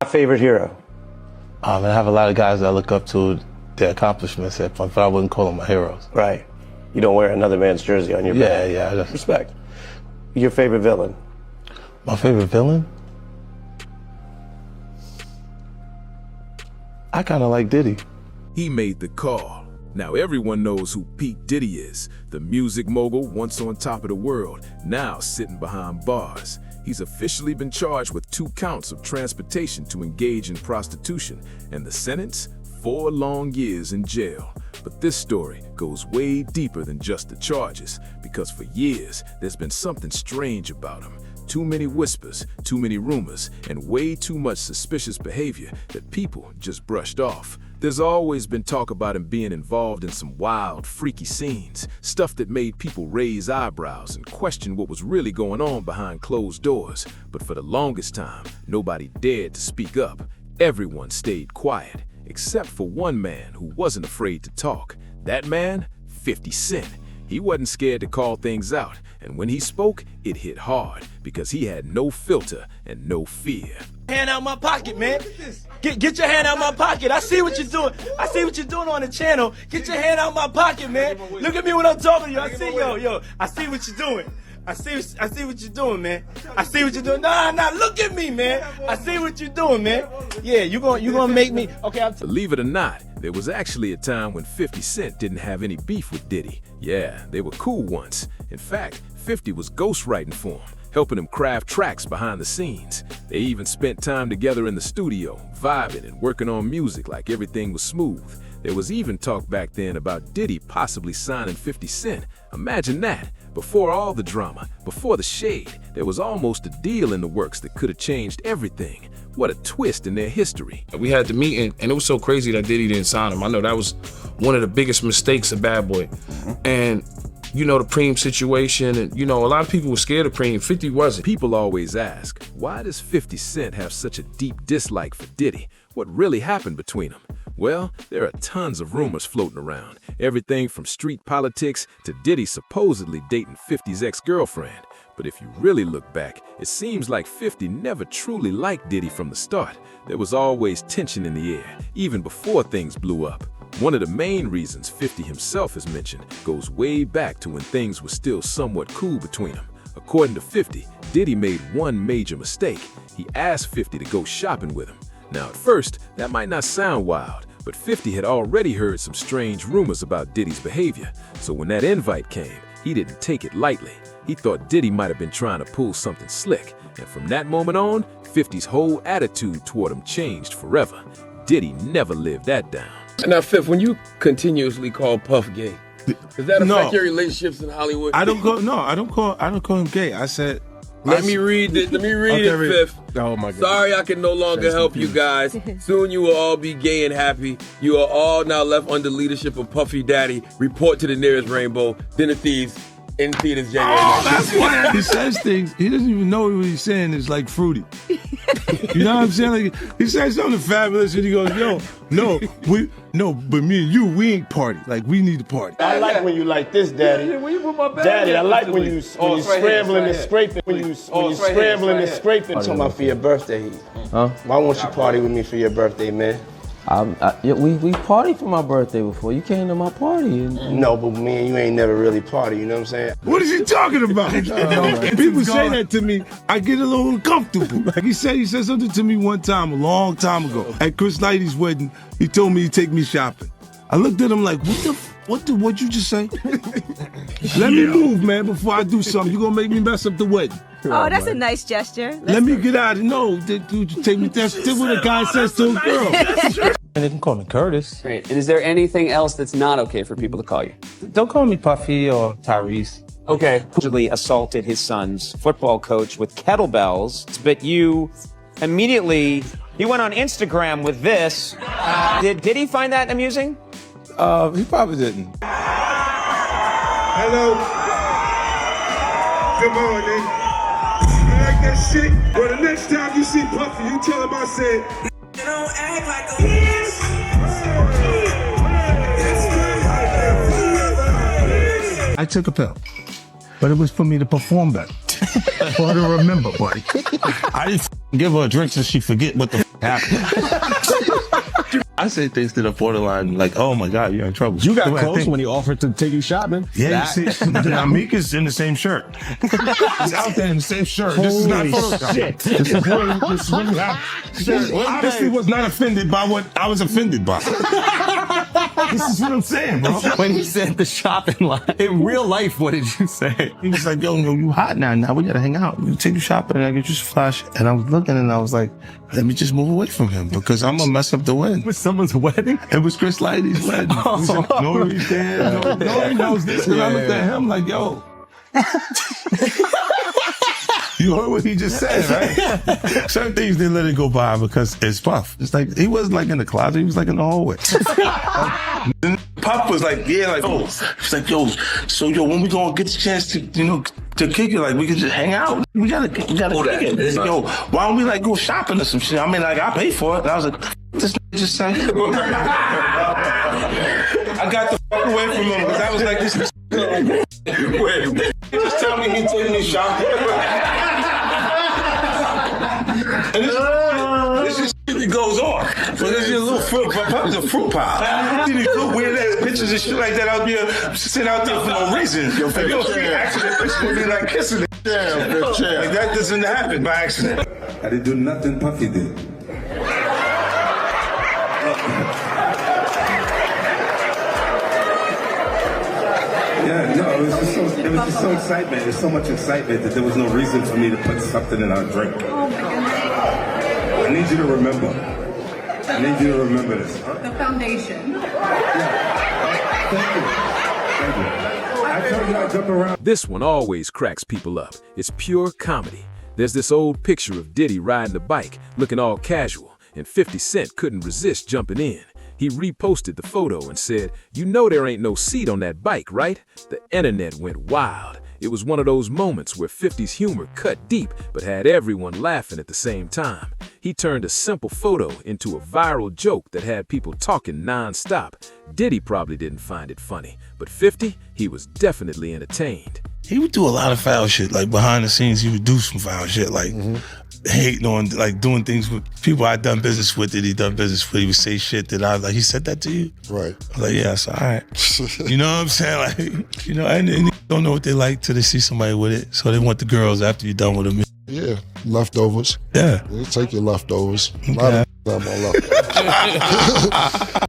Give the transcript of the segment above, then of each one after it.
Favorite hero? I have a lot of guys that I look up to their accomplishments, but I wouldn't call them my heroes. Right. You don't wear another man's jersey on your back. Yeah. Respect. Your favorite villain? My favorite villain? I kind of like Diddy. He made the call. Now everyone knows who Pete Diddy is, the music mogul once on top of the world, now sitting behind bars. He's officially been charged with 2 counts of transportation to engage in prostitution, and the sentence, 4 long years in jail. But this story goes way deeper than just the charges, because for years there's been something strange about him. Too many whispers, too many rumors, and way too much suspicious behavior that people just brushed off. There's always been talk about him being involved in some wild, freaky scenes, stuff that made people raise eyebrows and question what was really going on behind closed doors. But for the longest time, nobody dared to speak up. Everyone stayed quiet, except for one man who wasn't afraid to talk. That man, 50 Cent. He wasn't scared to call things out, and when he spoke, it hit hard, because he had no filter and no fear. Hand out my pocket, man. Get your hand out my pocket. I see what you're doing. I see what you're doing on the channel. Get your hand out my pocket, man. Look at me when I'm talking to you. I see, yo. I see what you're doing. I see what you're doing, man. I see what you're doing. Nah, look at me, man. I see what you're doing, man. Yeah, you gonna make me. Okay, Believe it or not, there was actually a time when 50 Cent didn't have any beef with Diddy. Yeah, they were cool once. In fact, 50 was ghostwriting for him, helping him craft tracks behind the scenes. They even spent time together in the studio, vibing and working on music like everything was smooth. There was even talk back then about Diddy possibly signing 50 Cent. Imagine that. Before all the drama, before the shade, there was almost a deal in the works that could have changed everything. What a twist in their history. We had the meeting, and it was so crazy that Diddy didn't sign him. I know that was one of the biggest mistakes of Bad Boy. And you know, the Preem situation, and you know, a lot of people were scared of Preem. 50 wasn't. People always ask, why does 50 Cent have such a deep dislike for Diddy? What really happened between them? Well, there are tons of rumors floating around. Everything from street politics to Diddy supposedly dating 50's ex-girlfriend. But if you really look back, it seems like 50 never truly liked Diddy from the start. There was always tension in the air, even before things blew up. One of the main reasons 50 himself has mentioned goes way back to when things were still somewhat cool between them. According to 50, Diddy made one major mistake. He asked 50 to go shopping with him. Now at first, that might not sound wild, but 50 had already heard some strange rumors about Diddy's behavior. So when that invite came, he didn't take it lightly. He thought Diddy might have been trying to pull something slick. And from that moment on, 50's whole attitude toward him changed forever. Diddy never lived that down. Now, Fifth, when you continuously call Puff gay, does that affect your relationships in Hollywood? I don't call him gay. I said, Let me read it, Fifth. Oh my God. Sorry I can no longer help you guys. Soon you will all be gay and happy. You are all now left under leadership of Puffy Daddy. Report to the nearest rainbow. Dinner Thieves in theaters January. Oh, that's why he says things. He doesn't even know what he's saying is like fruity. You know what I'm saying? Like, he says something fabulous and he goes, but me and you, we ain't party. Like, we need to party. I like when you like this, Daddy. Daddy, I like when you scrambling and scraping. When you scrambling and scraping. Talking about for your birthday. Huh? Why won't you party with me for your birthday, man? We partied for my birthday before. You came to my party. No, but me and you ain't never really party, you know what I'm saying? What is he talking about? People say that to me, I get a little uncomfortable. Like he said something to me one time, a long time ago. At Chris Lighty's wedding, he told me he'd take me shopping. I looked at him like, what'd you just say? Let me move, man, before I do something. You're gonna make me mess up the wedding. Oh, that's a nice gesture. Let me get out of it. No, take me. That's what a guy says to a girl. And they can call me Curtis. Great. And is there anything else that's not okay for people to call you? Don't call me Puffy or Tyrese. Okay. Allegedly assaulted his son's football coach with kettlebells, but you immediately, he went on Instagram with this. Did he find that amusing? He probably didn't. Hello. Good morning. You like that shit? Well, the next time you see Puffy, you tell him I said, you don't act like a I took a pill, but it was for me to perform better. For her to remember, buddy. I didn't give her a drink so she forget what the happened. I say things to the borderline like, oh my God, you're in trouble. You got close when he offered to take you shopping. Yeah, you see, Amika's in the same shirt. He's out there in the same shirt. This is not Photoshop. Shit. This is really happened. Obviously was not offended by what I was offended by. This is what I'm saying, bro. When he said the shopping line, in real life, what did you say? He was like, yo, you hot now. Now we gotta hang out. We take you shopping and I get you some flash. And I was looking and I was like, let me just move away from him because I'm gonna mess up the wedding. Was someone's wedding? It was Chris Lighty's wedding. He said, Nori's dad. Nori knows this. And I looked at him like, yo. You heard what he just said, right? Certain things didn't let it go by because it's Puff. It's like, he wasn't like in the closet, he was like in the hallway. Then Puff was like, yeah, like, oh, he's like, yo, so when we gonna get the chance to, to kick it, like we can just hang out. We gotta kick it. Yo, why don't we like go shopping or some shit? I mean, like I paid for it. And I was like, this just said. I got the fuck away from him because I was like, this is wait, just tell me he took me shopping. And this is shit that goes on. So there's a little fruit pile. You need weird ass pictures and shit like that out there, sitting out there for no reason. Yo, if you don't see accident, pictures would be like kissing it. Like that doesn't happen by accident. I didn't do nothing Puffy did. Yeah, no, it was just so excitement. There's so much excitement that there was no reason for me to put something in our drink. Oh my goodness. I need you to remember. I need you to remember this. The foundation. Yeah. Thank you. I told you I'd jump around. This one always cracks people up. It's pure comedy. There's this old picture of Diddy riding a bike, looking all casual, and 50 Cent couldn't resist jumping in. He reposted the photo and said, "You know there ain't no seat on that bike, right?" The internet went wild. It was one of those moments where 50's humor cut deep but had everyone laughing at the same time. He turned a simple photo into a viral joke that had people talking non-stop. Diddy probably didn't find it funny, but 50, he was definitely entertained. He would do a lot of foul shit. Like behind the scenes, he would do some foul shit. Like hating on, like doing things with people I'd done business with that he done business with. He would say shit that I was like, he said that to you? Right. I was like, yeah, so all right. You know what I'm saying? Like, and they don't know what they like till they see somebody with it. So they want the girls after you're done with them. Yeah, leftovers. Yeah. You take your leftovers. Okay. A lot of them are leftovers.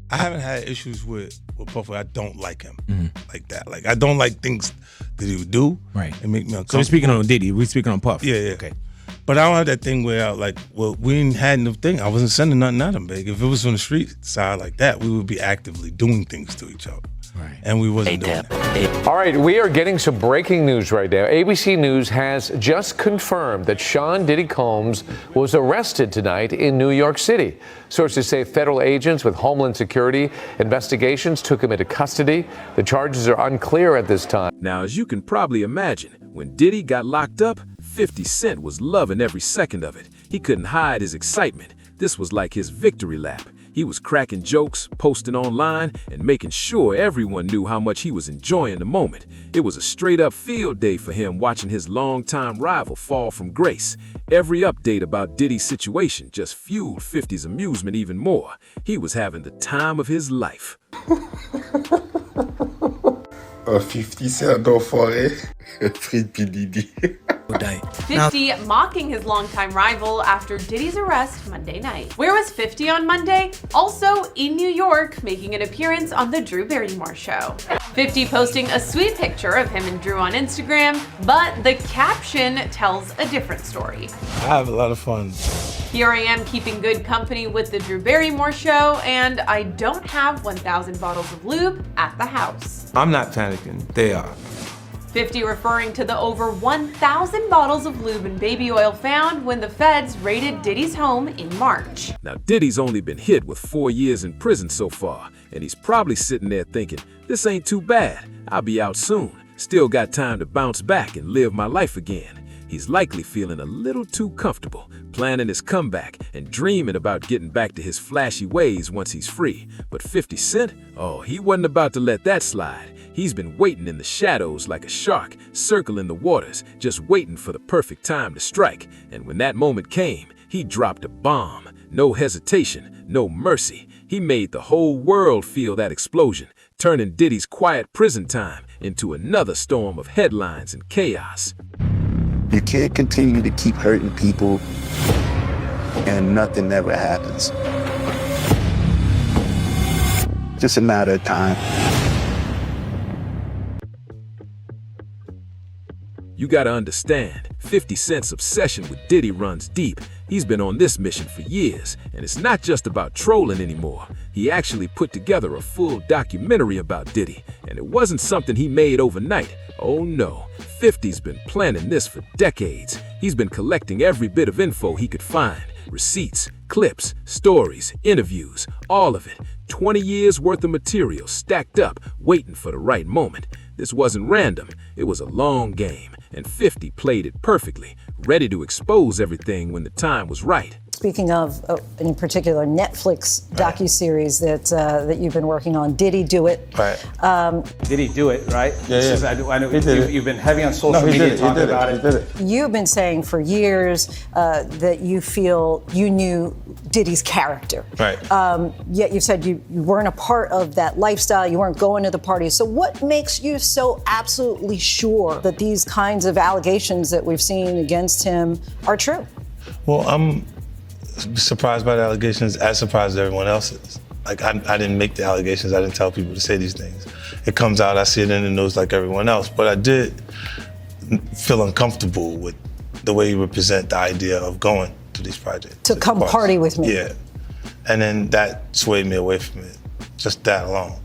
I haven't had issues with Puff where I don't like him like that. Like, I don't like things that he would do. Right. And make me uncomfortable. So we're speaking on Diddy. We're speaking on Puff. Yeah. Okay. But I don't have that thing where, like, well, we ain't had no thing. I wasn't sending nothing at him, big. If it was on the street side like that, we would be actively doing things to each other. Right. And we wasn't doing that. All right, we are getting some breaking news right now. ABC News has just confirmed that Sean Diddy Combs was arrested tonight in New York City. Sources say federal agents with Homeland Security investigations took him into custody. The charges are unclear at this time. Now, as you can probably imagine, when Diddy got locked up, 50 Cent was loving every second of it. He couldn't hide his excitement. This was like his victory lap. He was cracking jokes, posting online, and making sure everyone knew how much he was enjoying the moment. It was a straight-up field day for him watching his longtime rival fall from grace. Every update about Diddy's situation just fueled 50's amusement even more. He was having the time of his life. 50 Cent d'enfoiré. Free P. Diddy. 50 mocking his longtime rival after Diddy's arrest Monday night. Where was 50 on Monday? Also in New York, making an appearance on the Drew Barrymore show. 50 posting a sweet picture of him and Drew on Instagram, but the caption tells a different story. I have a lot of fun. Here I am keeping good company with the Drew Barrymore show, and I don't have 1,000 bottles of lube at the house. I'm not panicking. They are. 50 referring to the over 1,000 bottles of lube and baby oil found when the feds raided Diddy's home in March. Now, Diddy's only been hit with 4 years in prison so far, and he's probably sitting there thinking, this ain't too bad. I'll be out soon. Still got time to bounce back and live my life again. He's likely feeling a little too comfortable, planning his comeback and dreaming about getting back to his flashy ways once he's free. But 50 Cent? Oh, he wasn't about to let that slide. He's been waiting in the shadows like a shark, circling the waters, just waiting for the perfect time to strike. And when that moment came, he dropped a bomb. No hesitation, no mercy. He made the whole world feel that explosion, turning Diddy's quiet prison time into another storm of headlines and chaos. You can't continue to keep hurting people and nothing ever happens. Just a matter of time. You gotta understand, 50 Cent's obsession with Diddy runs deep. He's been on this mission for years, and it's not just about trolling anymore. He actually put together a full documentary about Diddy, and it wasn't something he made overnight. Oh no, 50's been planning this for decades. He's been collecting every bit of info he could find. Receipts, clips, stories, interviews, all of it. 20 years worth of material stacked up, waiting for the right moment. This wasn't random, it was a long game, and 50 played it perfectly, ready to expose everything when the time was right. Speaking of, in particular, Netflix docuseries that you've been working on, Diddy Do It? Right. Diddy Do It, right? Yeah. I know you've been heavy on social media talking about it. You've been saying for years that you feel you knew Diddy's character. Right. Yet you said you weren't a part of that lifestyle, you weren't going to the parties. So what makes you so absolutely sure that these kinds of allegations that we've seen against him are true? Well, I'm surprised by the allegations, as surprised as everyone else is. Like, I didn't make the allegations, I didn't tell people to say these things. It comes out, I see it in the news like everyone else, but I did feel uncomfortable with the way you would present the idea of going to these projects. To come party with me. Yeah. And then that swayed me away from it, just that alone.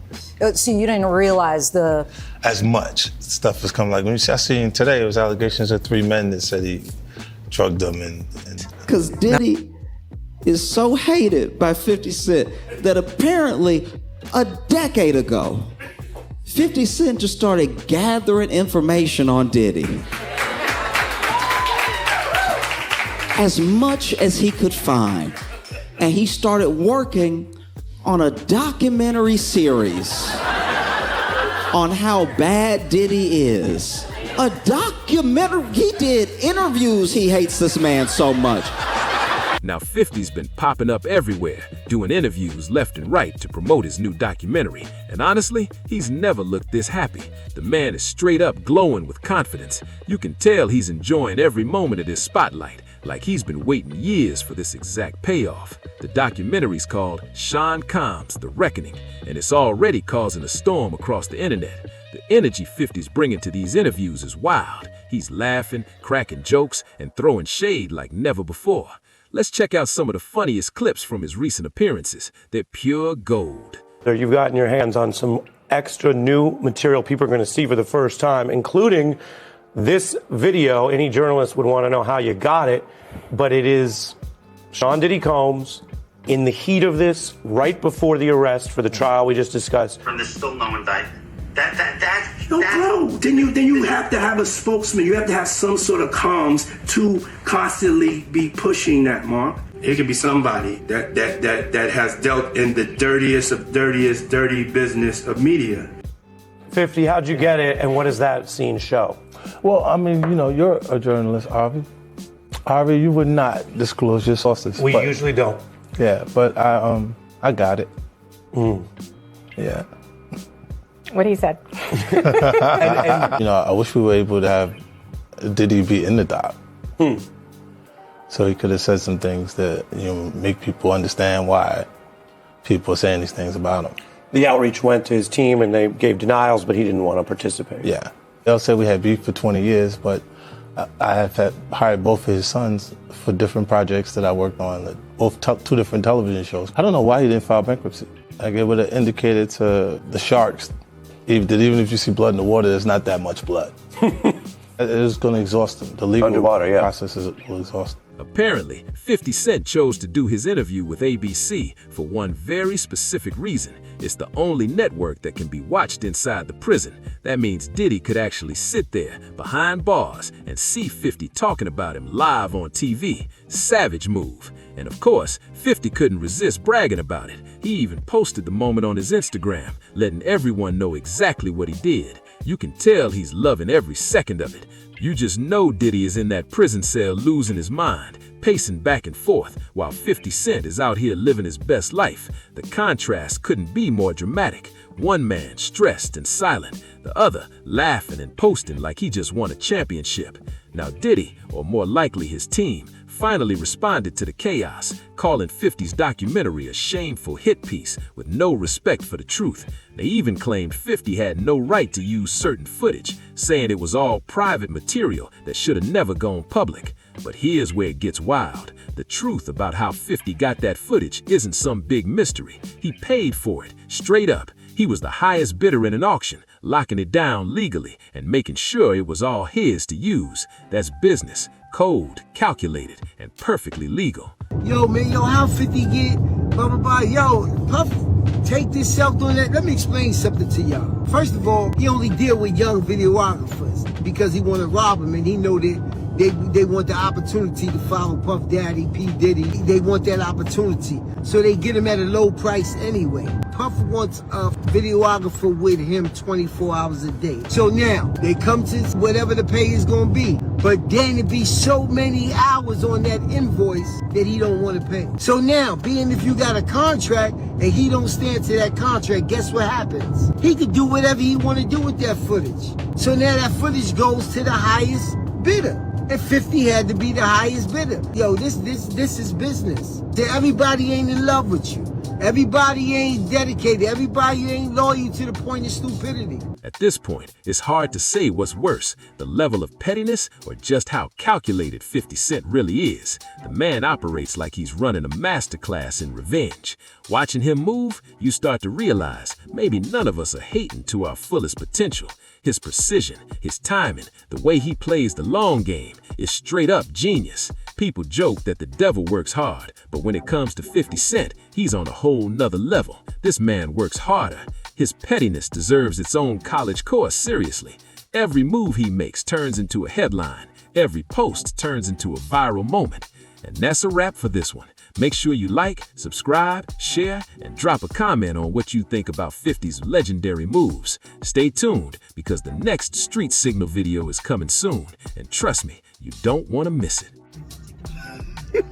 So you didn't realize as much stuff was coming. Like, when I seen today, it was allegations of 3 men that said he drugged them and because Diddy is so hated by 50 Cent that apparently a decade ago, 50 Cent just started gathering information on Diddy. As much as he could find. And he started working on a documentary series on how bad Diddy is. A documentary, he did interviews, he hates this man so much. Now 50's been popping up everywhere, doing interviews left and right to promote his new documentary. And honestly, he's never looked this happy. The man is straight up glowing with confidence. You can tell he's enjoying every moment of this spotlight, like he's been waiting years for this exact payoff. The documentary's called Sean Combs: The Reckoning, and it's already causing a storm across the internet. The energy 50's bringing to these interviews is wild. He's laughing, cracking jokes, and throwing shade like never before. Let's check out some of the funniest clips from his recent appearances. They're pure gold. So you've gotten your hands on some extra new material people are going to see for the first time, including this video. Any journalist would want to know how you got it, but it is Sean Diddy Combs in the heat of this, right before the arrest for the trial we just discussed. From the still no indictment. Then you have to have a spokesman. You have to have some sort of comms to constantly be pushing that, Mark. It could be somebody that has dealt in the dirtiest of dirty business of media. 50, how'd you get it, and what does that scene show? Well, I mean, you're a journalist, Harvey. Harvey, you would not disclose your sources. We usually don't. Yeah, but I got it. Yeah. What he said. I wish we were able to have Diddy be in the doc. So he could have said some things that make people understand why people are saying these things about him. The outreach went to his team and they gave denials, but he didn't want to participate. Yeah. They'll say we had beef for 20 years, but I have hired both of his sons for different projects that I worked on, both 2 different television shows. I don't know why he didn't file bankruptcy. Like, it would have indicated to the sharks that even if you see blood in the water, there's not that much blood. It is going to exhaust them. The legal process will exhaust them. Apparently, 50 Cent chose to do his interview with ABC for one very specific reason. It's the only network that can be watched inside the prison. That means Diddy could actually sit there, behind bars, and see 50 talking about him live on TV. Savage move. And of course, 50 couldn't resist bragging about it. He even posted the moment on his Instagram, letting everyone know exactly what he did. You can tell he's loving every second of it. You just know Diddy is in that prison cell losing his mind, pacing back and forth while 50 Cent is out here living his best life. The contrast couldn't be more dramatic. One man stressed and silent, the other laughing and posting like he just won a championship. Now Diddy, or more likely his team, finally responded to the chaos, calling 50's documentary a shameful hit piece with no respect for the truth. They even claimed 50 had no right to use certain footage, saying it was all private material that should have never gone public. But here's where it gets wild. The truth about how 50 got that footage isn't some big mystery. He paid for it, straight up. He was the highest bidder in an auction, locking it down legally and making sure it was all his to use. That's business, cold, calculated, and perfectly legal. Yo, man, how 50 get, blah, blah, blah. Yo, Puff, take this self doing that. Let me explain something to y'all. First of all, he only deal with young videographers because he want to rob them, and he know that they want the opportunity to follow Puff Daddy, P. Diddy. They want that opportunity. So they get him at a low price anyway. Puff wants a videographer with him 24 hours a day. So now, they come to whatever the pay is going to be. But then it be so many hours on that invoice that he don't want to pay. So now, being if you got a contract and he don't stand to that contract, guess what happens? He could do whatever he want to do with that footage. So now that footage goes to the highest bidder. And 50 had to be the highest bidder. Yo, this is business. Everybody ain't in love with you. Everybody ain't dedicated. Everybody ain't loyal to the point of stupidity. At this point, it's hard to say what's worse, the level of pettiness or just how calculated 50 Cent really is. The man operates like he's running a masterclass in revenge. Watching him move, you start to realize maybe none of us are hating to our fullest potential. His precision, his timing, the way he plays the long game is straight up genius. People joke that the devil works hard, but when it comes to 50 Cent, he's on a whole nother level. This man works harder. His pettiness deserves its own college course, seriously. Every move he makes turns into a headline. Every post turns into a viral moment. And that's a wrap for this one. Make sure you like, subscribe, share, and drop a comment on what you think about 50's legendary moves. Stay tuned, because the next Street Signal video is coming soon. And trust me, you don't want to miss it.